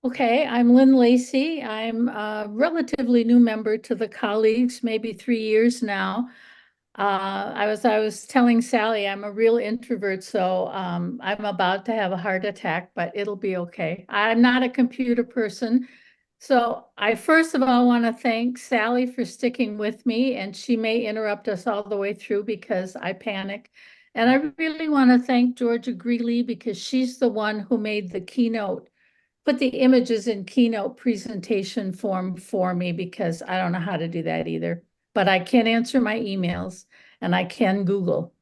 Okay, I'm Lynn Lacey. I'm a relatively new member to the colleagues, maybe 3 years now. I was telling Sally I'm a real introvert, so I'm about to have a heart attack, but it'll be okay. I'm not a computer person. So I first of all want to thank Sally for sticking with me, and she may interrupt us all the way through because I panic. And I really want to thank Georgia Greeley because she's the one who made the keynote, put the images in keynote presentation form for me because I don't know how to do that either. But I can answer my emails and I can Google.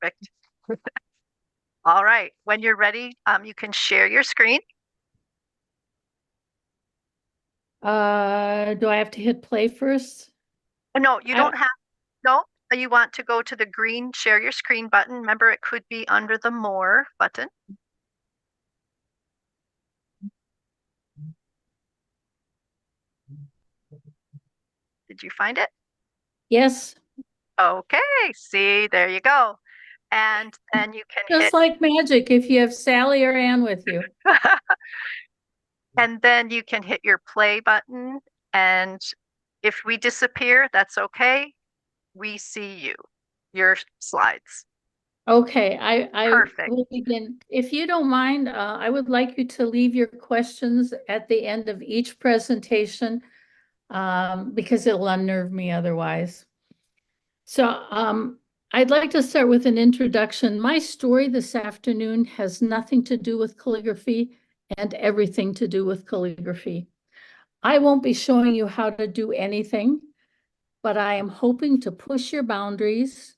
Perfect. All right. When you're ready, you can share your screen. Do I have to hit play first? No, you I, don't have, no, you want to go to the green share your screen button. Remember, it could be under the more button. Did you find it? yes, Okay. See, there you go. And then you can just hit, like magic if you have Sally or Ann with you. and then you can hit your play button. And if we disappear, that's okay. We see you, your slides. Okay, I Perfect. will begin. If you don't mind, I would like you to leave your questions at the end of each presentation because it'll unnerve me otherwise. So I'd like to start with an introduction. My story this afternoon has nothing to do with calligraphy and everything to do with calligraphy. I won't be showing you how to do anything, but I am hoping to push your boundaries,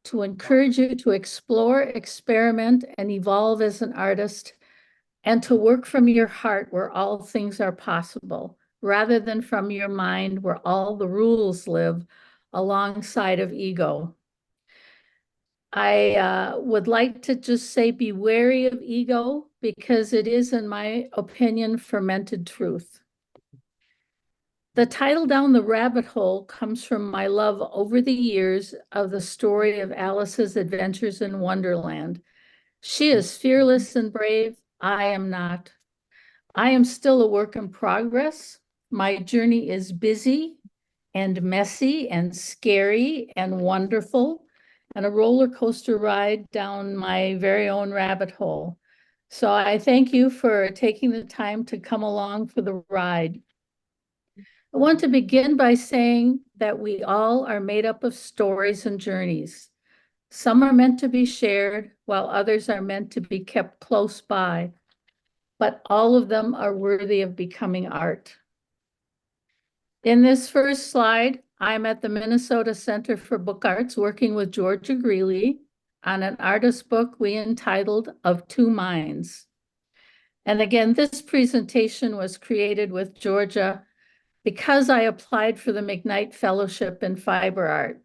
to encourage you to explore, experiment, and evolve as an artist, and to work from your heart where all things are possible, rather than from your mind where all the rules live alongside of ego. I would like to just say be wary of ego because it is, in my opinion, fermented truth. The title Down the Rabbit Hole comes from my love over the years of the story of Alice's adventures in Wonderland. She is fearless and brave. I am not. I am still a work in progress. My journey is busy and messy and scary and wonderful, and a roller coaster ride down my very own rabbit hole. So I thank you for taking the time to come along for the ride. I want to begin by saying that we all are made up of stories and journeys. Some are meant to be shared, while others are meant to be kept close by, but all of them are worthy of becoming art. In this first slide, I'm at the Minnesota Center for Book Arts working with Georgia Greeley on an artist book we entitled Of Two Minds. And again, this presentation was created with Georgia because I applied for the McKnight Fellowship in Fiber Art.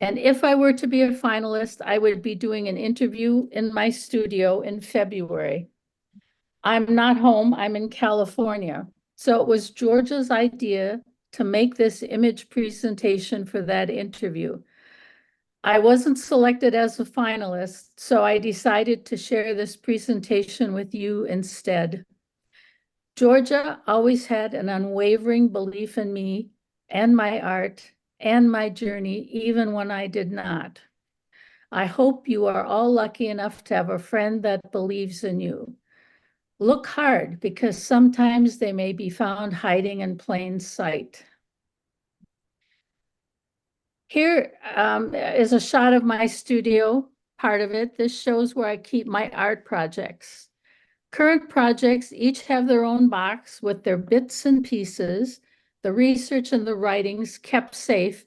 And if I were to be a finalist, I would be doing an interview in my studio in February. I'm not home, I'm in California. So it was Georgia's idea to make this image presentation for that interview. I wasn't selected as a finalist, so I decided to share this presentation with you instead. Georgia always had an unwavering belief in me and my art and my journey, even when I did not. I hope you are all lucky enough to have a friend that believes in you. Look hard because sometimes they may be found hiding in plain sight. Here is a shot of my studio, part of it. This shows where I keep my art projects. Current projects each have their own box with their bits and pieces, the research and the writings kept safe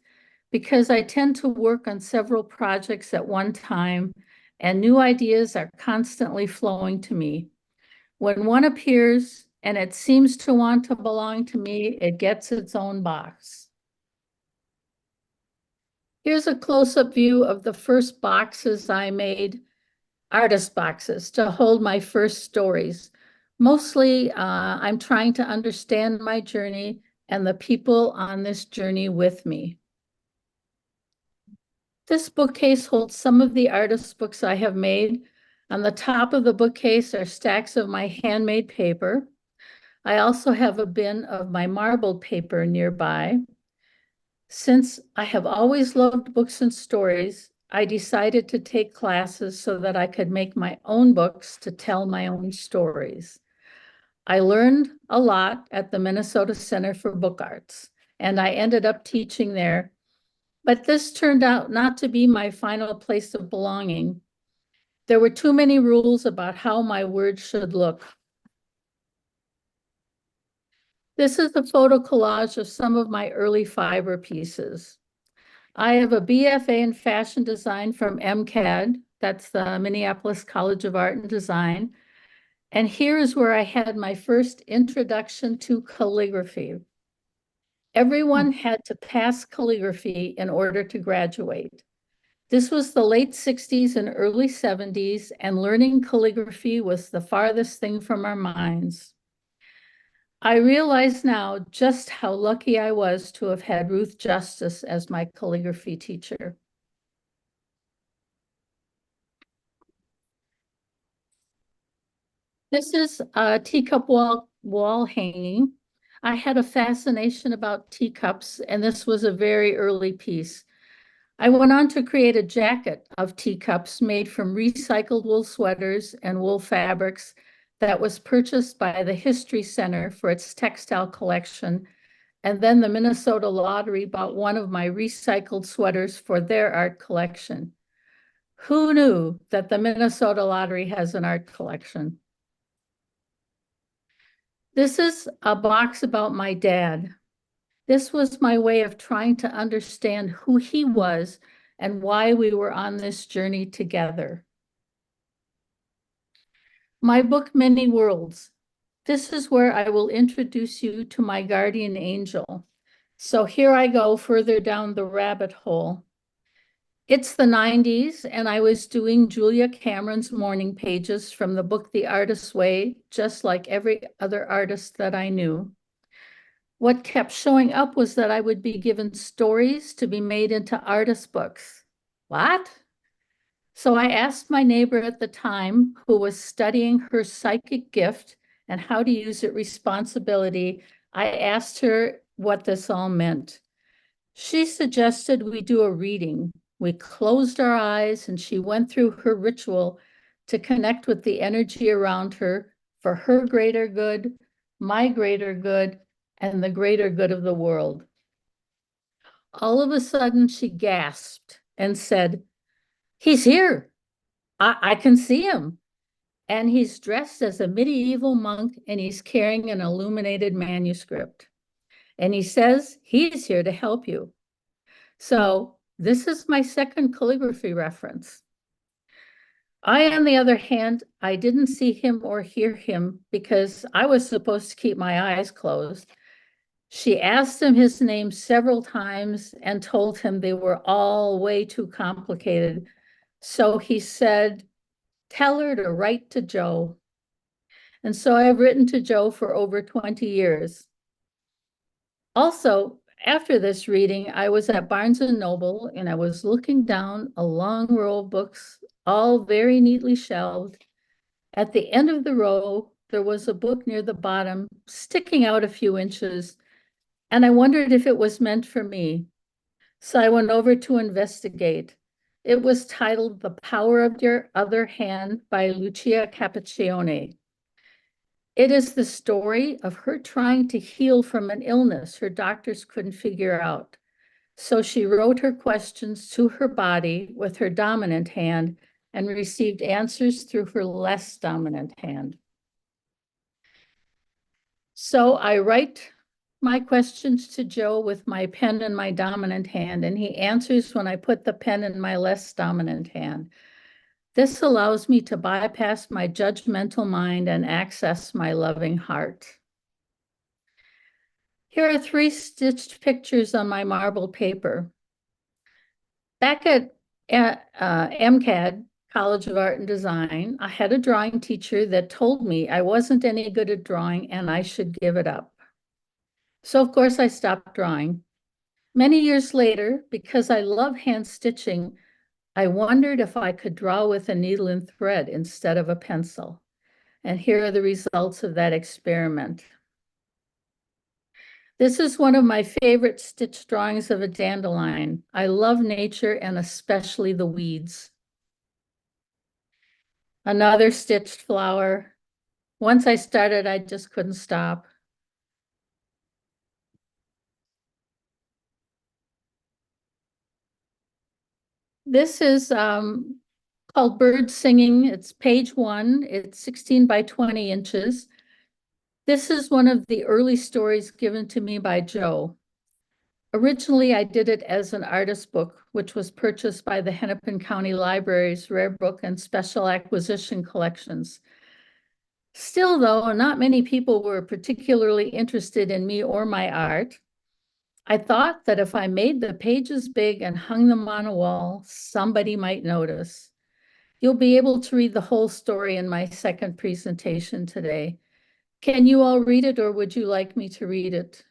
because I tend to work on several projects at one time and new ideas are constantly flowing to me. When one appears and it seems to want to belong to me, it gets its own box. Here's a close-up view of the first boxes I made, artist boxes, to hold my first stories. Mostly, I'm trying to understand my journey and the people on this journey with me. This bookcase holds some of the artist books I have made. On the top of the bookcase are stacks of my handmade paper. I also have a bin of my marbled paper nearby. Since I have always loved books and stories, I decided to take classes so that I could make my own books to tell my own stories. I learned a lot at the Minnesota Center for Book Arts, and I ended up teaching there. But this turned out not to be my final place of belonging. There were too many rules about how my words should look. This is a photo collage of some of my early fiber pieces. I have a BFA in fashion design from MCAD, that's the Minneapolis College of Art and Design. And here is where I had my first introduction to calligraphy. Everyone had to pass calligraphy in order to graduate. This was the late 60s and early 70s, and learning calligraphy was the farthest thing from our minds. I realize now just how lucky I was to have had Ruth Justice as my calligraphy teacher. This is a teacup wall hanging. I had a fascination about teacups, and this was a very early piece. I went on to create a jacket of teacups made from recycled wool sweaters and wool fabrics that was purchased by the History Center for its textile collection. And then the Minnesota Lottery bought one of my recycled sweaters for their art collection. Who knew that the Minnesota Lottery has an art collection? This is a box about my dad. This was my way of trying to understand who he was and why we were on this journey together. My book, Many Worlds. This is where I will introduce you to my guardian angel. So here I go further down the rabbit hole. It's the 90s, and I was doing Julia Cameron's morning pages from the book The Artist's Way, just like every other artist that I knew. What kept showing up was that I would be given stories to be made into artist books. What? So I asked my neighbor at the time, who was studying her psychic gift and how to use it responsibility, I asked her what this all meant. She suggested we do a reading. We closed our eyes and she went through her ritual to connect with the energy around her for her greater good, my greater good, and the greater good of the world. All of a sudden, she gasped and said, "He's here. I can see him. And he's dressed as a medieval monk and he's carrying an illuminated manuscript. And he says he's here to help you." So this is my second calligraphy reference. On the other hand, I didn't see him or hear him because I was supposed to keep my eyes closed. She asked him his name several times and told him they were all way too complicated. So he said, "Tell her to write to Joe." And so I've written to Joe for over 20 years. Also, after this reading, I was at Barnes and Noble and I was looking down a long row of books, all very neatly shelved. At the end of the row, there was a book near the bottom, sticking out a few inches, and I wondered if it was meant for me. So I went over to investigate. It was titled The Power of Your Other Hand by Lucia Capaccione. It is the story of her trying to heal from an illness her doctors couldn't figure out. So she wrote her questions to her body with her dominant hand and received answers through her less dominant hand. So I write my questions to Joe with my pen in my dominant hand, and he answers when I put the pen in my less dominant hand. This allows me to bypass my judgmental mind and access my loving heart. Here are 3 stitched pictures on my marbled paper. Back at MCAD, College of Art and Design, I had a drawing teacher that told me I wasn't any good at drawing and I should give it up. So of course I stopped drawing. Many years later, because I love hand stitching, I wondered if I could draw with a needle and thread instead of a pencil. And here are the results of that experiment. This is one of my favorite stitch drawings of a dandelion. I love nature and especially the weeds. Another stitched flower. Once I started, I just couldn't stop. This is called Bird Singing. It's page 1. It's 16 by 20 inches. This is one of the early stories given to me by Joe. Originally, I did it as an artist book, which was purchased by the Hennepin County Library's Rare Book and Special Acquisition collections. Still, though, not many people were particularly interested in me or my art. I thought that if I made the pages big and hung them on a wall, somebody might notice. You'll be able to read the whole story in my second presentation today. Can you all read it, or would you like me to read it?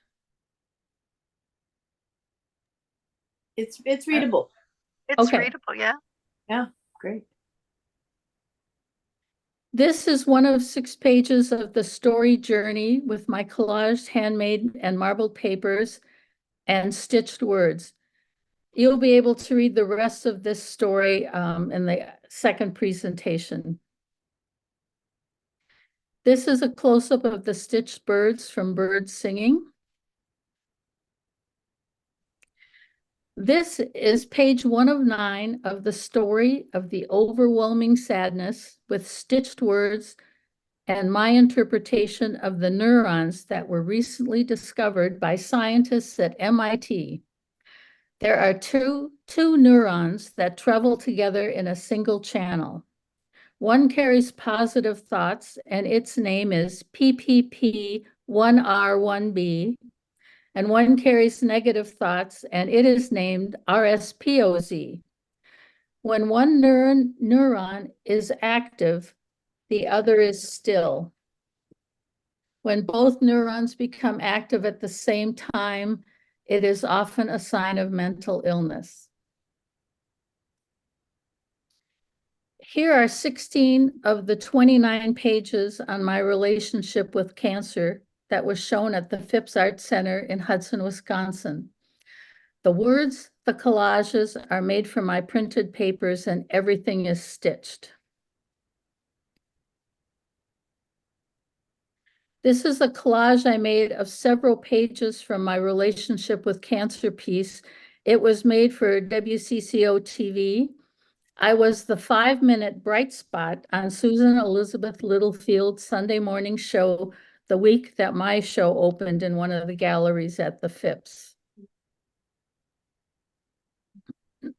It's readable. It's Okay. readable, yeah. Yeah, great. This is one of 6 pages of the story journey with my collaged handmade and marbled papers and stitched words. You'll be able to read the rest of this story in the second presentation. This is a close-up of the stitched birds from Bird Singing. This is page 1 of 9 of the story of the overwhelming sadness with stitched words and my interpretation of the neurons that were recently discovered by scientists at MIT. There are two neurons that travel together in a single channel. One carries positive thoughts, and its name is PPP1R1B, and one carries negative thoughts, and it is named RSPOZ. When one neuron is active, the other is still. When both neurons become active at the same time, it is often a sign of mental illness. Here are 16 of the 29 pages on my relationship with cancer that was shown at the Phipps Art Center in Hudson, Wisconsin. The words, the collages are made from my printed papers, and everything is stitched. This is a collage I made of several pages from my relationship with cancer piece. It was made for WCCO TV. I was the 5-minute bright spot on Susan Elizabeth Littlefield's Sunday morning show the week that my show opened in one of the galleries at the Phipps.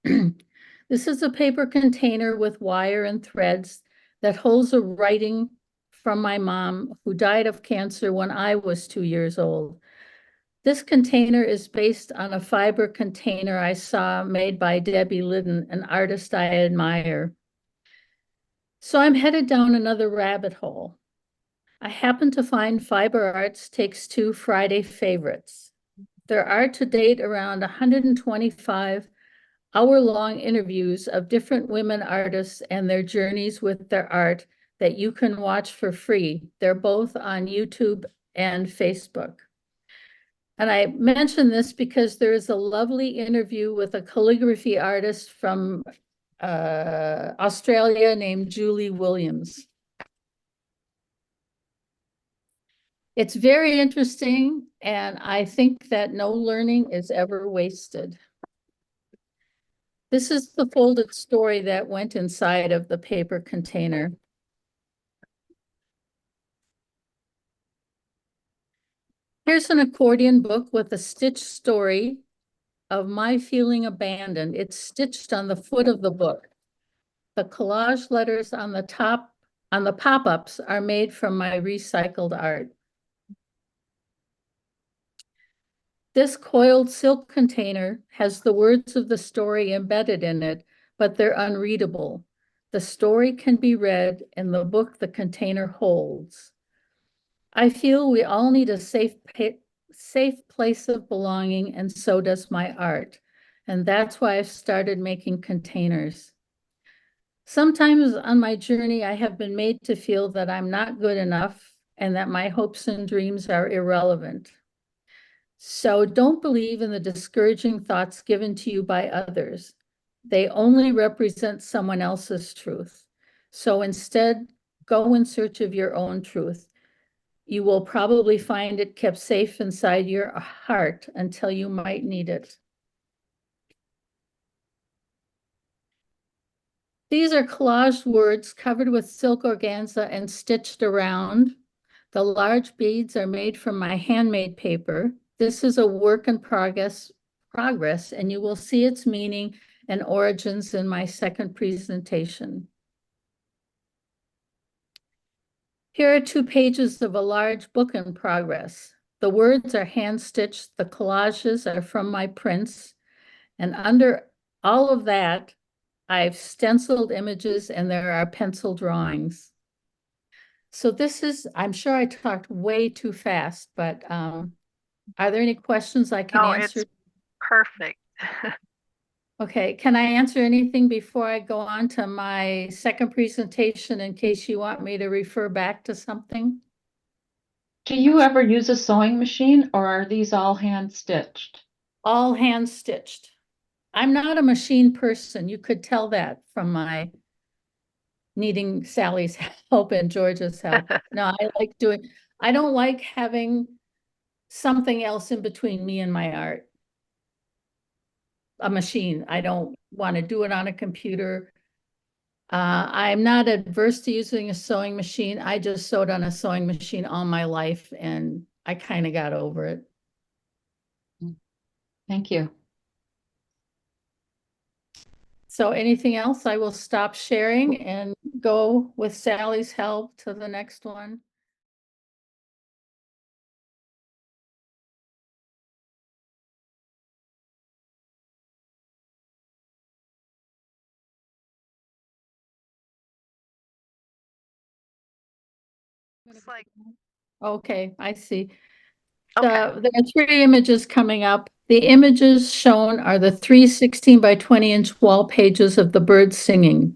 This is a paper container with wire and threads that holds a writing from my mom, who died of cancer when I was 2 years old. This container is based on a fiber container I saw made by Debbie Liddon, an artist I admire. So I'm headed down another rabbit hole. I happen to find Fiber Arts Takes Two Friday favorites. There are to date around 125 hour-long interviews of different women artists and their journeys with their art that you can watch for free. They're both on YouTube and Facebook. And I mention this because there is a lovely interview with a calligraphy artist from Australia named Julie Williams. It's very interesting, and I think that no learning is ever wasted. This is the folded story that went inside of the paper container. Here's an accordion book with a stitched story of my feeling abandoned. It's stitched on the foot of the book. The collage letters on the top, on the pop-ups, are made from my recycled art. This coiled silk container has the words of the story embedded in it, but they're unreadable. The story can be read in the book the container holds. I feel we all need a safe place of belonging, and so does my art. And that's why I've started making containers. Sometimes on my journey, I have been made to feel that I'm not good enough and that my hopes and dreams are irrelevant. So don't believe in the discouraging thoughts given to you by others. They only represent someone else's truth. So instead, go in search of your own truth. You will probably find it kept safe inside your heart until you might need it. These are collaged words covered with silk organza and stitched around. The large beads are made from my handmade paper. This is a work in progress, and you will see its meaning and origins in my second presentation. Here are 2 pages of a large book in progress. The words are hand-stitched, the collages are from my prints, and under all of that, I've stenciled images and there are pencil drawings. So this is, I'm sure I talked way too fast, but are there any questions I can answer? It's perfect. Okay, can I answer anything before I go on to my second presentation in case you want me to refer back to something? Do you ever use a sewing machine or are these all hand stitched? All hand stitched. I'm not a machine person. You could tell that from my needing Sally's help and George's help. No, I don't like having something else in between me and my art. A machine. I don't want to do it on a computer. I'm not adverse to using a sewing machine. I just sewed on a sewing machine all my life and I kind of got over it. Thank you. So anything else, I will stop sharing and go with Sally's help to the next one. It's like, Okay, I see. okay. There are 3 images coming up. The images shown are the 3 16 by 20 inch wall pages of the birds singing.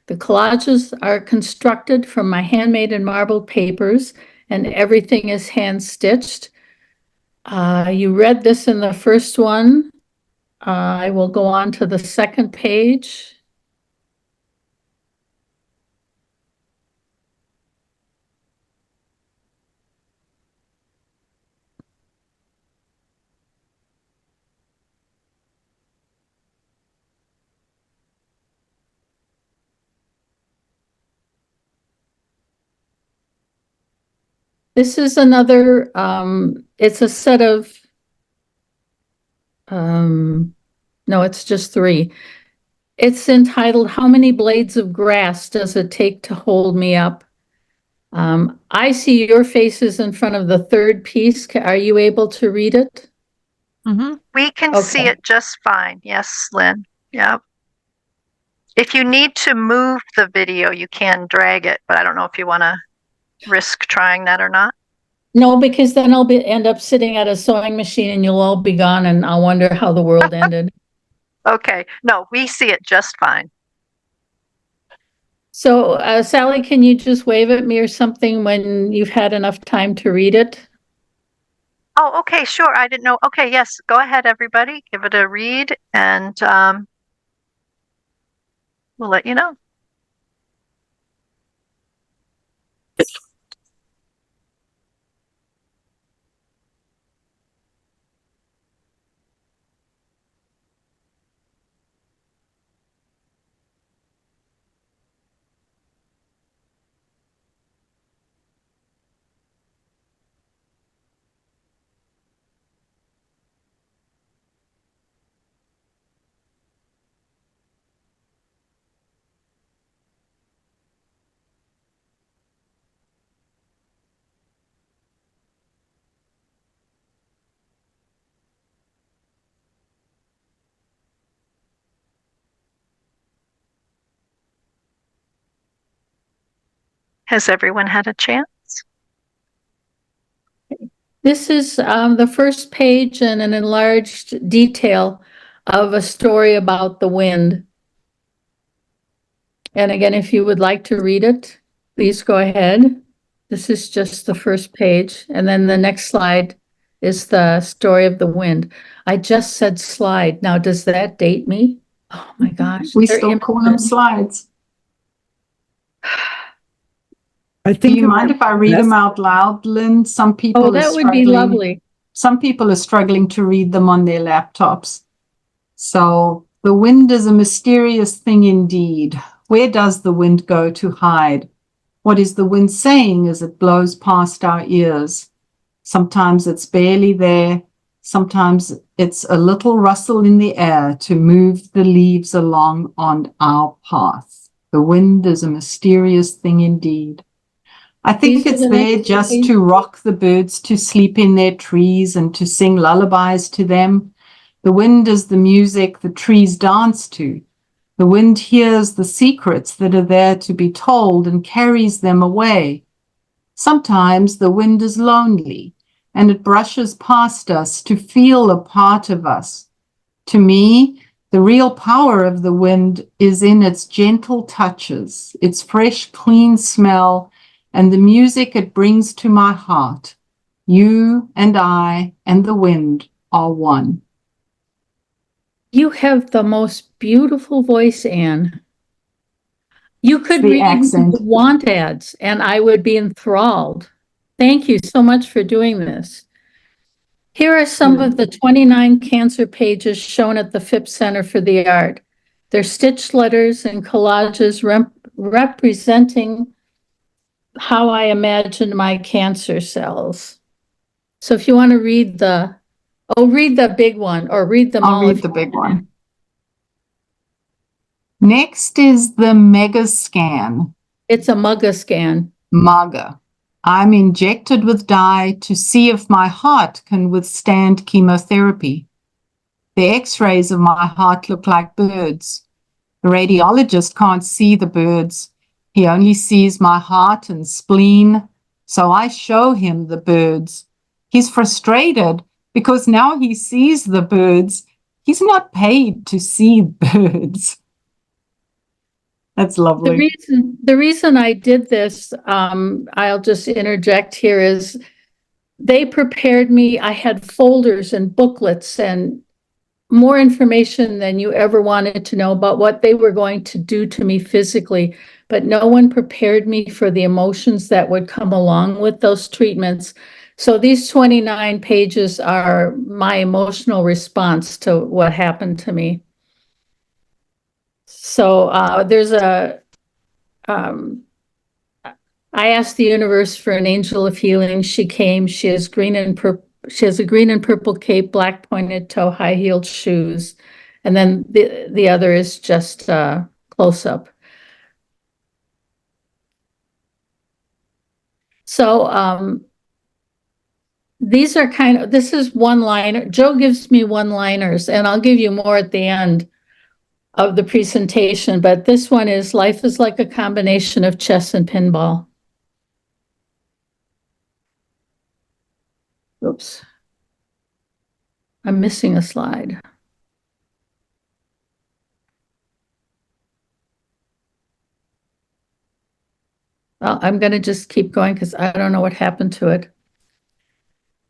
The collages are constructed from my handmade and marbled papers, and everything is hand stitched. You read this in the first one. I will go on to the second page. This is another, it's a set of, no, it's just 3. It's entitled, How Many Blades of Grass Does It Take to Hold Me Up? I see your faces in front of the third piece. Are you able to read it? We can see Okay. it just fine. Yes, Lynn. Yep. If you need to move the video, you can drag it, but I don't know if you want to risk trying that or not. No, because then I'll end up sitting at a sewing machine and you'll all be gone and I'll wonder how the world ended. Okay. No, we see it just fine. So, Sally, can you just wave at me or something when you've had enough time to read it? Oh, okay, sure. I didn't know. Okay, yes, go ahead, everybody. Give it a read, and we'll let you know. Has everyone had a chance? This is the first page and an enlarged detail of a story about the wind. And again, if you would like to read it, please go ahead. This is just the first page. And then the next slide is the story of the wind. I just said slide. Now, does that date me? Oh my gosh. We they're still call them images. slides. I Do think you mind if I read them best- out loud, Lynn? Some people Oh, are that would be struggling. lovely. Some people are struggling to read them on their laptops. So the wind is a mysterious thing indeed. Where does the wind go to hide? What is the wind saying as it blows past our ears? Sometimes it's barely there. Sometimes it's a little rustle in the air to move the leaves along on our path. The wind is a mysterious thing indeed. I think These are it's the there next just page. to rock the birds to sleep in their trees and to sing lullabies to them. The wind is the music the trees dance to. The wind hears the secrets that are there to be told and carries them away. Sometimes the wind is lonely and it brushes past us to feel a part of us. To me, the real power of the wind is in its gentle touches, its fresh, clean smell, and the music it brings to my heart. You and I and the wind are one. You have the most beautiful voice, Anne. You could The read accent. want ads and I would be enthralled. Thank you so much for doing this. Here are some of the 29 cancer pages shown at the Phipps Center for the Art. They're stitched letters and collages representing how I imagined my cancer cells. So if you want to read read the big one or read them all. I'll read the big one. Next is the Mega Scan. It's a MUGA scan. MAGA. I'm injected with dye to see if my heart can withstand chemotherapy. The x-rays of my heart look like birds. The radiologist can't see the birds. He only sees my heart and spleen, so I show him the birds. He's frustrated because now he sees the birds. He's not paid to see birds. That's lovely. The reason I did this, I'll just interject here, is they prepared me. I had folders and booklets and more information than you ever wanted to know about what they were going to do to me physically, but no one prepared me for the emotions that would come along with those treatments. So these 29 pages are my emotional response to what happened to me. So there's I asked the universe for an angel of healing. She came. She has green and purple. She has a green and purple cape, black pointed toe, high heeled shoes, and then the other is just close up. So these are this is one-liner. Joe gives me one-liners, and I'll give you more at the end of the presentation. But this one is: life is like a combination of chess and pinball. Oops. I'm missing a slide. Well, I'm going to just keep going because I don't know what happened to it.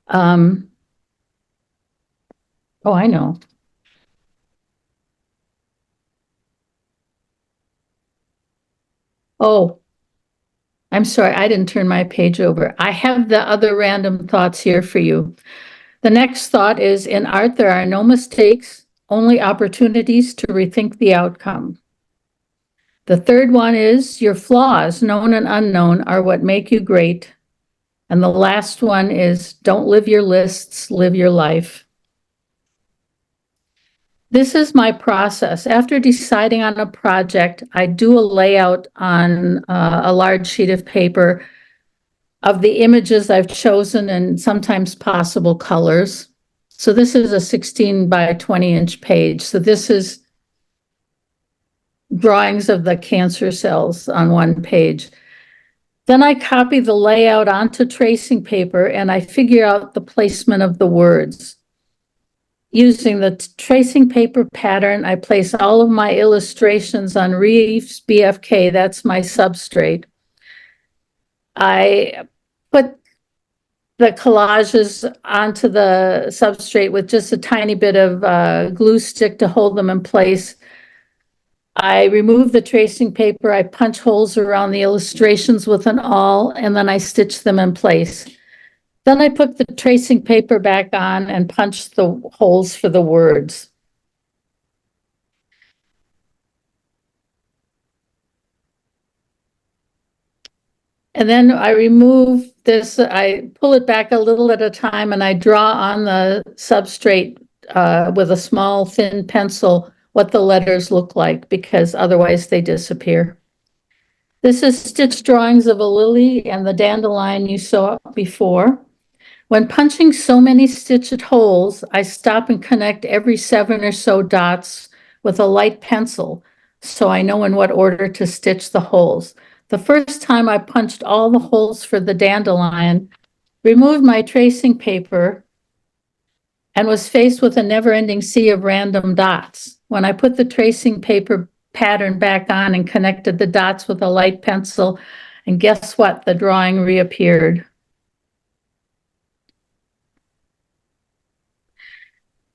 Oh, I know. Oh, I'm sorry. I didn't turn my page over. I have the other random thoughts here for you. The next thought is: in art, there are no mistakes, only opportunities to rethink the outcome. The third one is: your flaws, known and unknown, are what make you great. And the last one is: don't live your lists, live your life. This is my process. After deciding on a project, I do a layout on a large sheet of paper of the images I've chosen and sometimes possible colors. So this is a 16 by 20 inch page. So this is drawings of the cancer cells on one page. Then I copy the layout onto tracing paper and I figure out the placement of the words. using the tracing paper pattern, I place all of my illustrations on Reeves BFK. That's my substrate. I put the collages onto the substrate with just a tiny bit of glue stick to hold them in place. I remove the tracing paper, I punch holes around the illustrations with an awl, and then I stitch them in place. Then I put the tracing paper back on and punch the holes for the words. And then I remove this, I pull it back a little at a time, and I draw on the substrate with a small thin pencil what the letters look like, because otherwise they disappear. This is stitch drawings of a lily and the dandelion you saw before. When punching so many stitched holes, I stop and connect every 7 or so dots with a light pencil, so I know in what order to stitch the holes. The first time I punched all the holes for the dandelion, removed my tracing paper, and was faced with a never-ending sea of random dots. When I put the tracing paper pattern back on and connected the dots with a light pencil, and guess what? The drawing reappeared.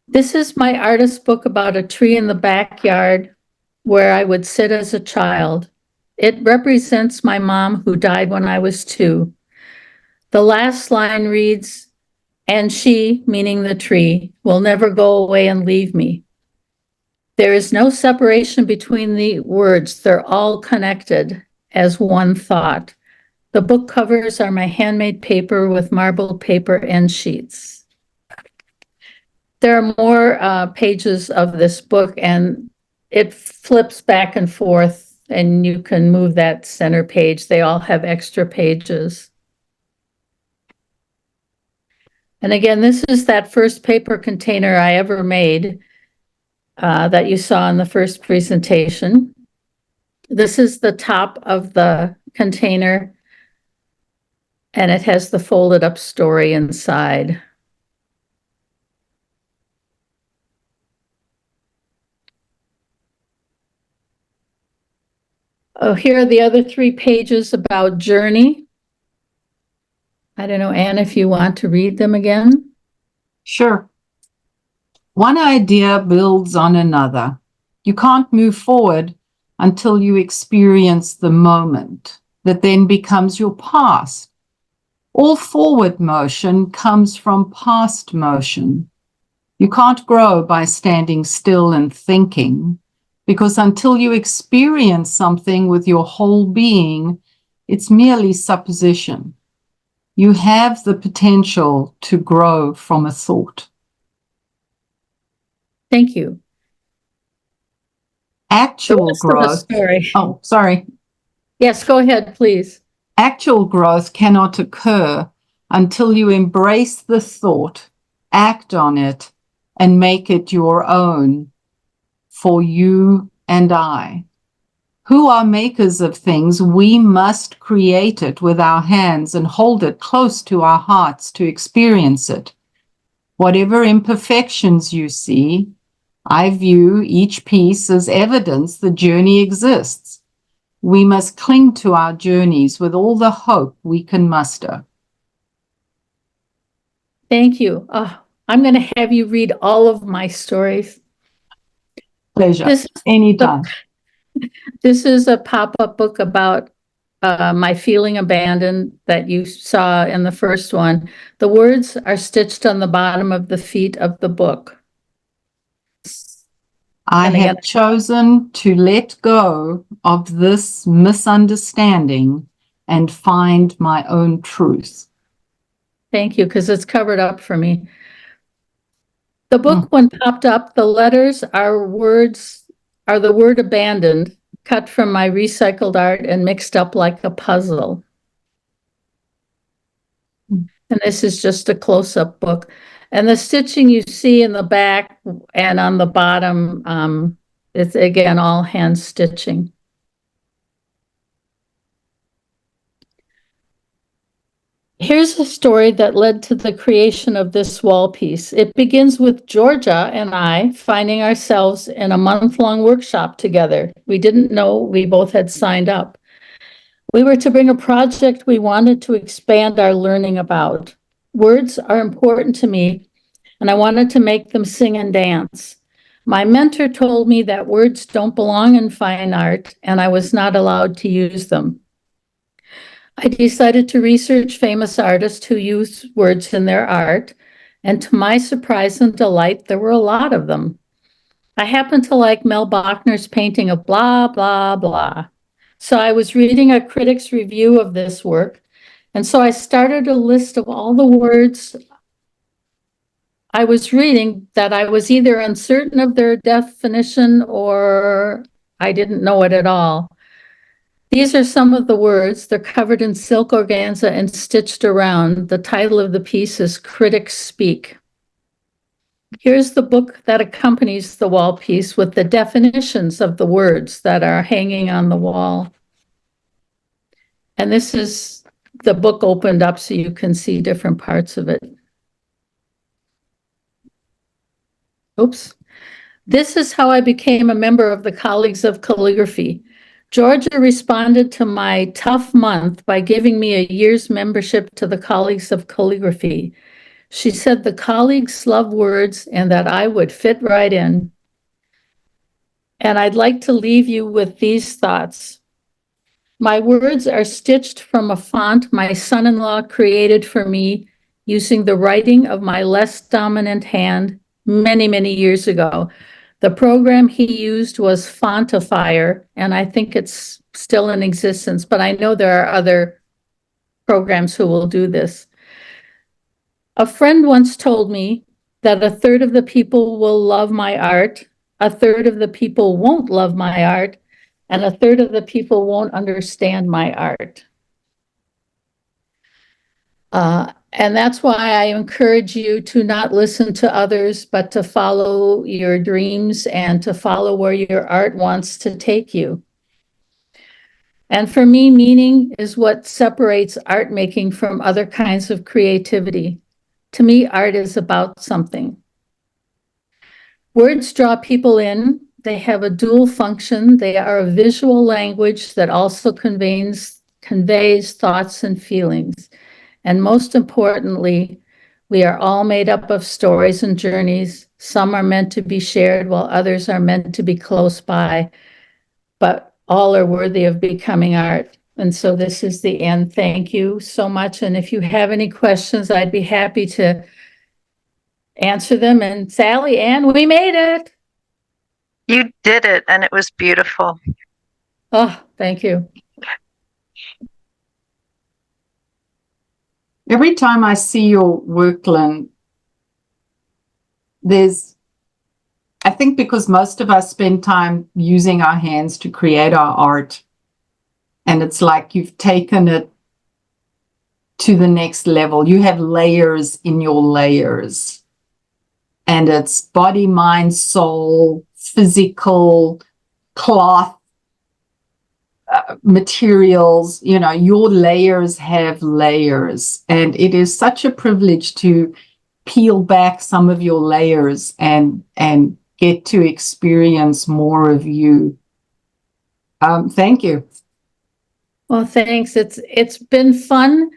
This is my artist book about a tree in the backyard where I would sit as a child. It represents my mom who died when I was 2. The last line reads, "And she," meaning the tree, "will never go away and leave me." There is no separation between the words. They're all connected as one thought. The book covers are my handmade paper with marbled paper end sheets. There are more pages of this book, and it flips back and forth, and you can move that center page. They all have extra pages. And again, this is that first paper container I ever made that you saw in the first presentation. This is the top of the container, and it has the folded up story inside. Oh, here are the other 3 pages about journey. I don't know, Anne, if you want to read them again. Sure. One idea builds on another. You can't move forward until you experience the moment that then becomes your past. All forward motion comes from past motion. You can't grow by standing still and thinking, because until you experience something with your whole being, it's merely supposition. You have the potential to grow from a thought. Thank you. Actual growth. Story. Oh, sorry. Yes, go ahead, please. Actual growth cannot occur until you embrace the thought, act on it, and make it your own for you and I. Who are makers of things, we must create it with our hands and hold it close to our hearts to experience it. Whatever imperfections you see, I view each piece as evidence the journey exists. We must cling to our journeys with all the hope we can muster. Thank you. I'm going to have you read all of my stories. Pleasure. Anytime. This is a pop-up book about my feeling abandoned that you saw in the first one. The words are stitched on the bottom of the feet of the book. I have chosen to let go of this misunderstanding and find my own truth. Thank you, because it's covered up for me. The book, when popped up, the letters are the word abandoned, cut from my recycled art and mixed up like a puzzle. And this is just a close-up book. And the stitching you see in the back and on the bottom, it's again all hand stitching. Here's a story that led to the creation of this wall piece. It begins with Georgia and I finding ourselves in a month-long workshop together. We didn't know we both had signed up. We were to bring a project we wanted to expand our learning about. Words are important to me, and I wanted to make them sing and dance. My mentor told me that words don't belong in fine art, and I was not allowed to use them. I decided to research famous artists who use words in their art, and to my surprise and delight, there were a lot of them. I happened to like Mel Bachner's painting of blah, blah, blah. So I was reading a critic's review of this work, and so I started a list of all the words I was reading that I was either uncertain of their definition or I didn't know it at all. These are some of the words. They're covered in silk organza and stitched around. The title of the piece is Critics Speak. Here's the book that accompanies the wall piece with the definitions of the words that are hanging on the wall. And this is the book opened up so you can see different parts of it. Oops. This is how I became a member of the Colleagues of Calligraphy. Georgia responded to my tough month by giving me a year's membership to the Colleagues of Calligraphy. She said the colleagues love words and that I would fit right in. And I'd like to leave you with these thoughts. My words are stitched from a font my son-in-law created for me using the writing of my less dominant hand many, many years ago. The program he used was Fontifier, and I think it's still in existence, but I know there are other programs who will do this. A friend once told me that a third of the people will love my art, a third of the people won't love my art, and a third of the people won't understand my art. And that's why I encourage you to not listen to others, but to follow your dreams and to follow where your art wants to take you. And for me, meaning is what separates art making from other kinds of creativity. To me, art is about something. Words draw people in. They have a dual function. They are a visual language that also conveys thoughts and feelings. And most importantly, we are all made up of stories and journeys. Some are meant to be shared while others are meant to be close by, but all are worthy of becoming art. And so this is the end. Thank you so much. And if you have any questions, I'd be happy to answer them. And Sally Ann, we made it. You did it, and it was beautiful. Oh, thank you. Every time I see your work, Lynn, I think because most of us spend time using our hands to create our art, and it's like you've taken it to the next level. You have layers in your layers, and it's body, mind, soul, physical, cloth, materials. You know, your layers have layers, and it is such a privilege to peel back some of your layers and get to experience more of you. Thank you. Well, thanks. It's been fun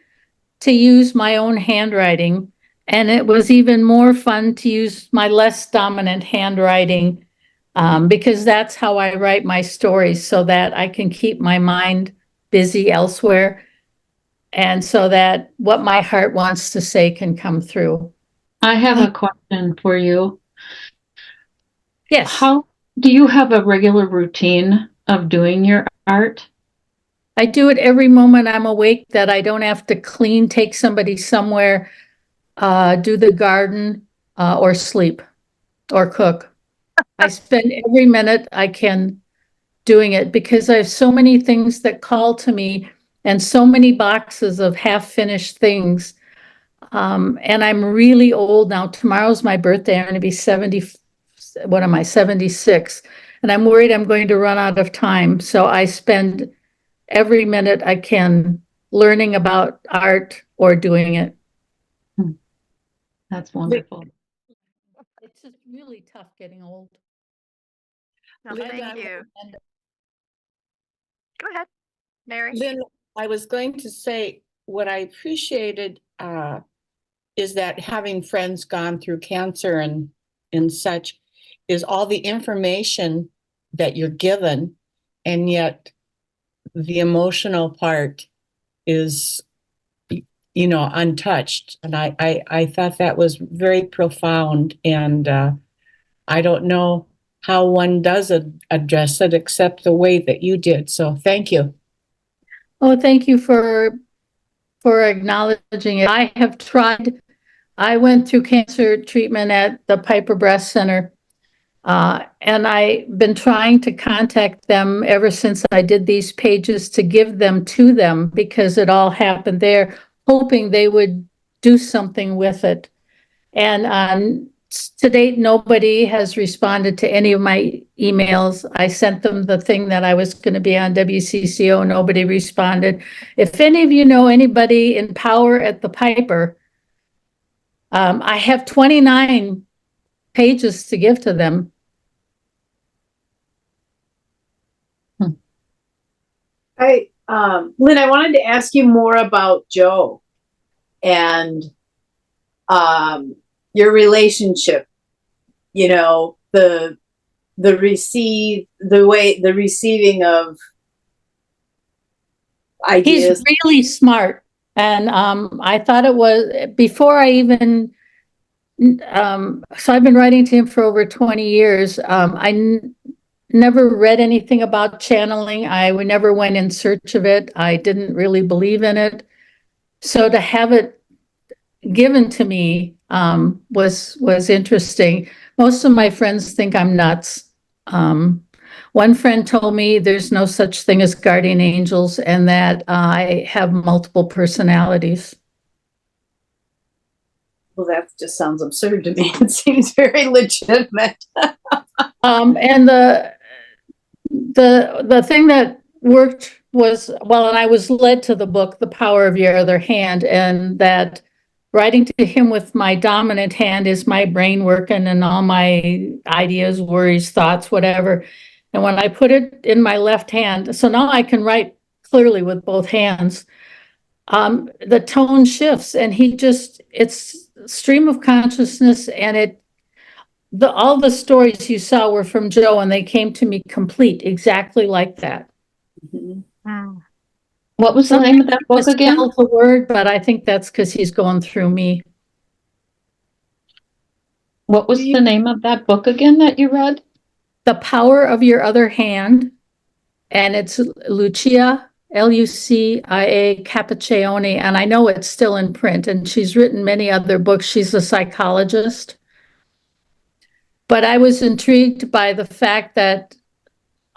to use my own handwriting, and it was even more fun to use my less dominant handwriting, because that's how I write my stories, so that I can keep my mind busy elsewhere, and so that what my heart wants to say can come through. I have a question for you. Yes. How do you have a regular routine of doing your art? I do it every moment I'm awake, that I don't have to clean, take somebody somewhere, do the garden, or sleep or cook. I spend every minute I can doing it because I have so many things that call to me and so many boxes of half-finished things. And I'm really old now. Tomorrow's my birthday. I'm going to be 70. What am I, 76? And I'm worried I'm going to run out of time. So I spend every minute I can learning about art or doing it. That's wonderful. It's just really tough getting old. No, Lynn, thank I you. And Go ahead, Mary. Lynn, I was going to say, what I appreciated is that having friends gone through cancer and such is all the information that you're given, and yet the emotional part is, you know, untouched. And I thought that was very profound, and I don't know how one does address it except the way that you did. So thank you. oh, thank you for acknowledging it. I have tried. I went through cancer treatment at the Piper Breast Center, and I've been trying to contact them ever since I did these pages to give them to them because it all happened there, hoping they would do something with it. And to date, nobody has responded to any of my emails. I sent them the thing that I was going to be on WCCO. Nobody responded. If any of you know anybody in power at the Piper, I have 29 pages to give to them. Lynn, I wanted to ask you more about Joe and your relationship. You know, the receiving of ideas. He's really smart. And I thought it was before I even, so I've been writing to him for over 20 years. Never read anything about channeling. I never went in search of it. I didn't really believe in it. So to have it given to me was interesting. Most of my friends think I'm nuts. One friend told me there's no such thing as guardian angels and that I have multiple personalities. Well, that just sounds absurd to me. It seems very legitimate. And the thing that worked was, well, and I was led to the book, The Power of Your Other Hand, and that writing to him with my dominant hand is my brain working and all my ideas, worries, thoughts, whatever. And when I put it in my left hand, so now I can write clearly with both hands, the tone shifts and it's stream of consciousness, and all the stories you saw were from Joe and they came to me complete, exactly like that. Mhm. Mm. What was the name of that book again? Spells the word, but I think that's because he's going through me. What was the name of that book again that you read? The Power of Your Other Hand, and it's Lucia, Lucia Capaccione, and I know it's still in print, and she's written many other books. She's a psychologist. But I was intrigued by the fact that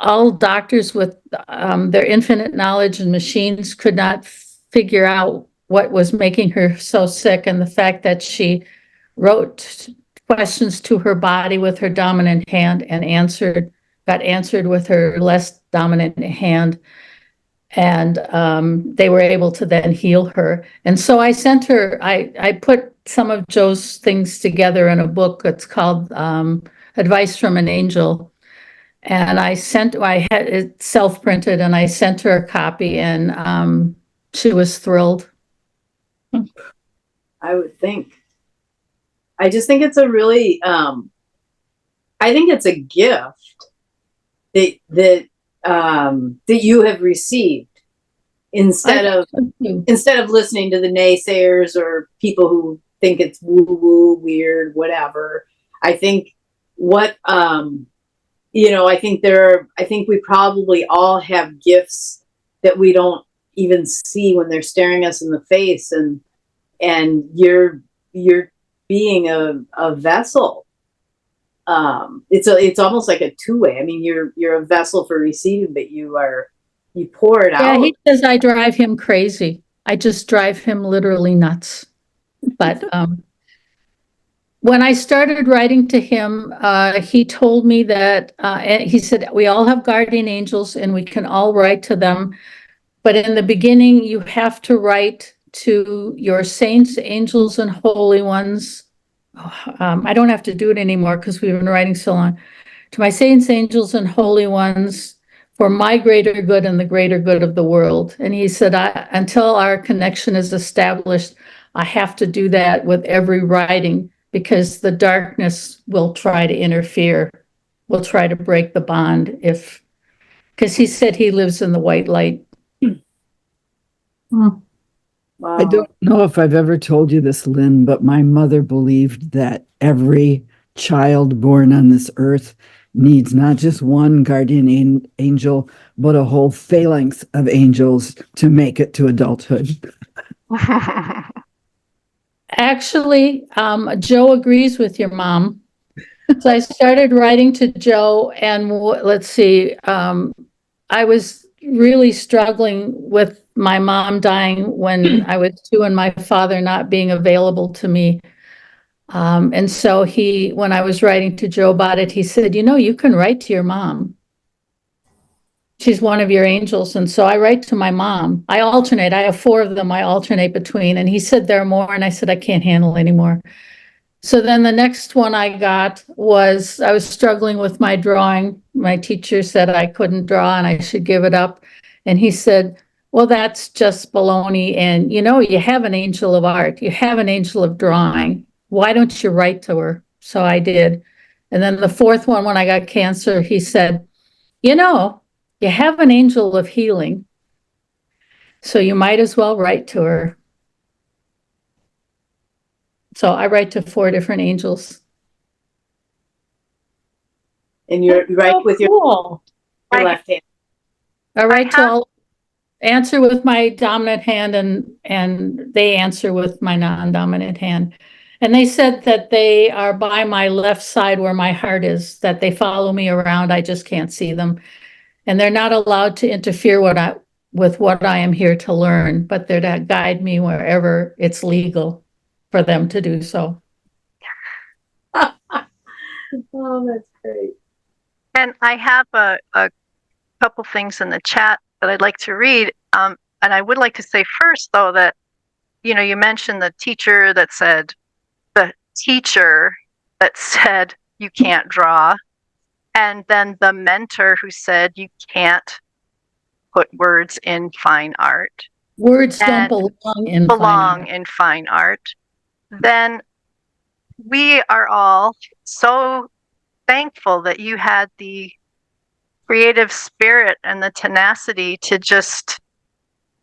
all doctors with their infinite knowledge and machines could not figure out what was making her so sick, and the fact that she wrote questions to her body with her dominant hand and got answered with her less dominant hand, and they were able to then heal her. And so I sent her, I put some of Joe's things together in a book that's called Advice from an Angel. And I had it self-printed and I sent her a copy, and she was thrilled. I would think. I just think it's a really, I think it's a gift that you have received instead of listening to the naysayers or people who think it's woo-woo, weird, whatever. I think I think we probably all have gifts that we don't even see when they're staring us in the face, and you're being a vessel. It's almost like a two-way. I mean, you're a vessel for receiving, but you pour it out. Yeah, he says I drive him crazy. I just drive him literally nuts. But when I started writing to him, he told me that, and he said, we all have guardian angels and we can all write to them. But in the beginning, you have to write to your saints, angels, and holy ones. I don't have to do it anymore because we've been writing so long. To my saints, angels, and holy ones, for my greater good and the greater good of the world. And he said, until our connection is established, I have to do that with every writing because the darkness will try to interfere, will try to break the bond because he said he lives in the white light. Hmm. Wow. I don't know if I've ever told you this, Lynn, but my mother believed that every child born on this earth needs not just one guardian angel, but a whole phalanx of angels to make it to adulthood. Actually, Joe agrees with your mom. So I started writing to Joe, and let's see, I was really struggling with my mom dying when I was 2 and my father not being available to me. And so when I was writing to Joe about it, he said, you can write to your mom. She's one of your angels. And so I write to my mom. I alternate. I have 4 of them I alternate between. And he said there are more. And I said, I can't handle anymore. So then the next one I got was I was struggling with my drawing. My teacher said I couldn't draw and I should give it up. And he said, well, that's just baloney. And you have an angel of art. You have an angel of drawing. Why don't you write to her? So I did. And then the 4th one, when I got cancer, he said, you have an angel of healing. So you might as well write to her. So I write to 4 different angels. And you're right with your Cool. left hand. I write to have- all, answer with my dominant hand and they answer with my non-dominant hand. And they said that they are by my left side where my heart is, that they follow me around. I just can't see them. And they're not allowed to interfere with what I am here to learn, but they're to guide me wherever it's legal for them to do so. Oh, that's great. And I have a couple things in the chat that I'd like to read. And I would like to say first, though, that, you mentioned the teacher that said you can't draw. And then the mentor who said you can't put words in fine art. Words don't And belong in fine belong art. in fine art. Then we are all so thankful that you had the creative spirit and the tenacity to just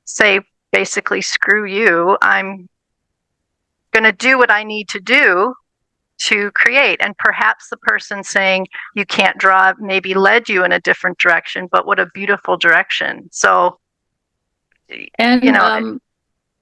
say, basically, screw you. I'm going to do what I need to do to create. And perhaps the person saying you can't draw maybe led you in a different direction, but what a beautiful direction. So, And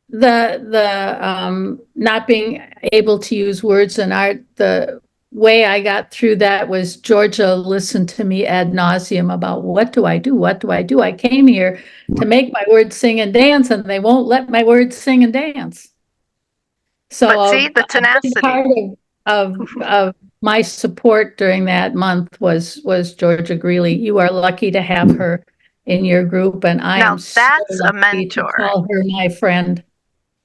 the not being able to use words in art, the way I got through that was Georgia listened to me ad nauseum about what do I do? What do I do? I came here to make my words sing and dance, and they won't let my words sing and dance. So but see the a big tenacity. part of my support during that month was Georgia Greeley. You are lucky to have her in your group, and I Now am so that's a lucky to mentor. call her my friend.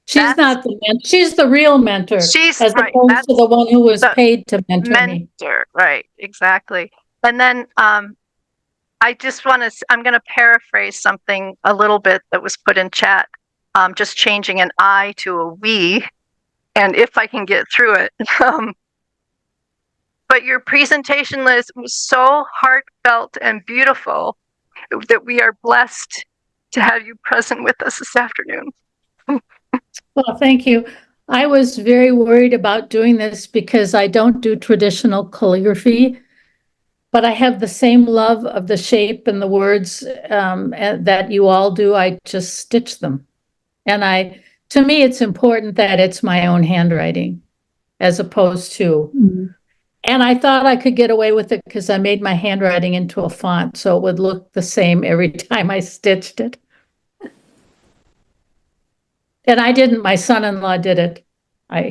She's That's- not the mentor. She's the real mentor, She's as right. opposed That's to the one who was the paid to mentor me. mentor, right? Exactly. And then I just want to. I'm going to paraphrase something a little bit that was put in chat. Just changing an I to a we, and if I can get through it. But your presentation, Liz, was so heartfelt and beautiful that we are blessed to have you present with us this afternoon. Well, thank you. I was very worried about doing this because I don't do traditional calligraphy, but I have the same love of the shape and the words that you all do. I just stitch them. And to me, it's important that it's my own handwriting as opposed to, and I thought I could get away with it because I made my handwriting into a font, so it would look the same every time I stitched it. And I didn't, my son-in-law did it.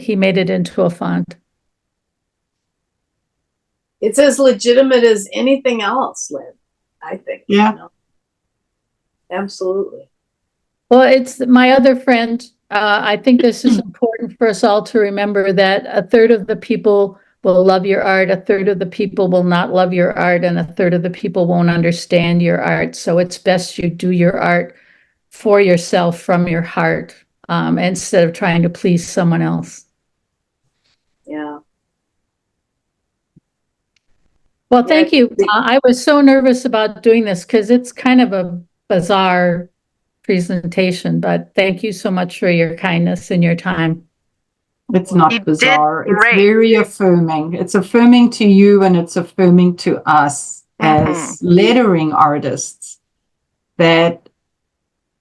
He made it into a font. It's as legitimate as anything else, Lynn, I think. Yeah. Absolutely. Well, it's my other friend. I think this is important for us all to remember that a third of the people will love your art, a third of the people will not love your art, and a third of the people won't understand your art. So it's best you do your art for yourself from your heart, instead of trying to please someone else. Yeah. Well, thank you. I was so nervous about doing this because it's kind of a bizarre presentation, but thank you so much for your kindness and your time. It's You not did bizarre. It's great. very affirming. It's affirming to you and it's affirming to us as lettering artists that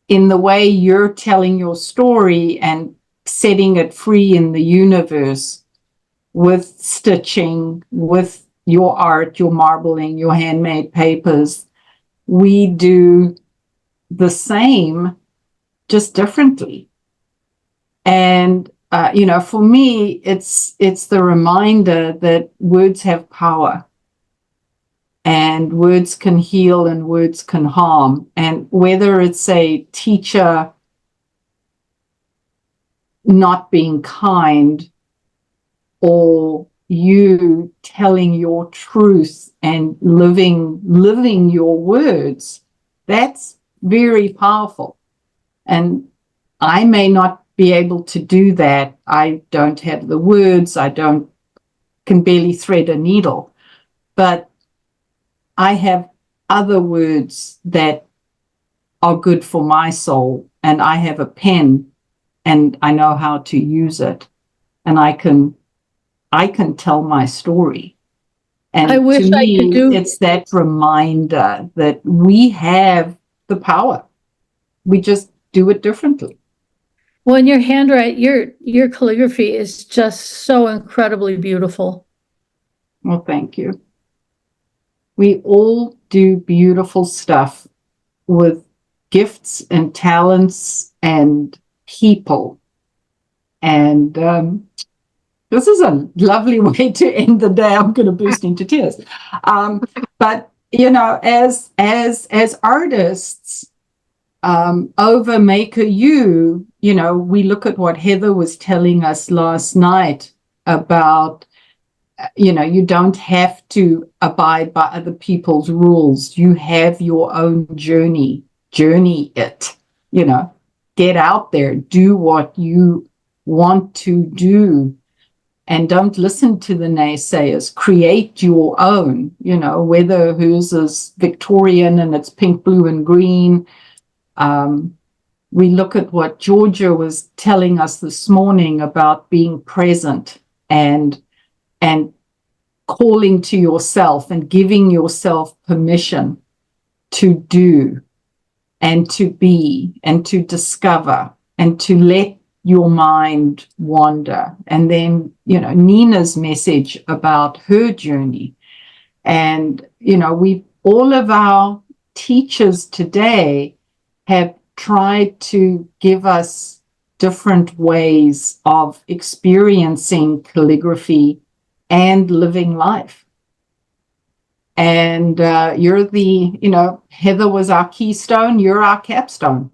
in the way you're telling your story and setting it free in the universe with stitching, with your art, your marbling, your handmade papers, we do the same, just differently. And for me, it's the reminder that words have power, and words can heal and words can harm. And whether it's a teacher not being kind, or you telling your truth and living your words, that's very powerful. And I may not be able to do that. I don't have the words. Can barely thread a needle, but I have other words that are good for my soul, and I have a pen and I know how to use it, and I can tell my story. And I wish to I me, could do. it's that reminder that we have the power. We just do it differently. Well, in your handwriting, your calligraphy is just so incredibly beautiful. Well, thank you. We all do beautiful stuff with gifts and talents and people. And this is a lovely way to end the day. I'm going to burst into tears. But as artists, over Maker U, we look at what Heather was telling us last night about, you don't have to abide by other people's rules. You have your own journey it, get out there, do what you want to do, and don't listen to the naysayers. Create your own, whether hers is Victorian and it's pink, blue, and green. We look at what Georgia was telling us this morning about being present and calling to yourself and giving yourself permission to do and to be and to discover and to let your mind wander. And then, Nina's message about her journey. And, all of our teachers today have tried to give us different ways of experiencing calligraphy and living life. And you're Heather was our keystone, you're our capstone.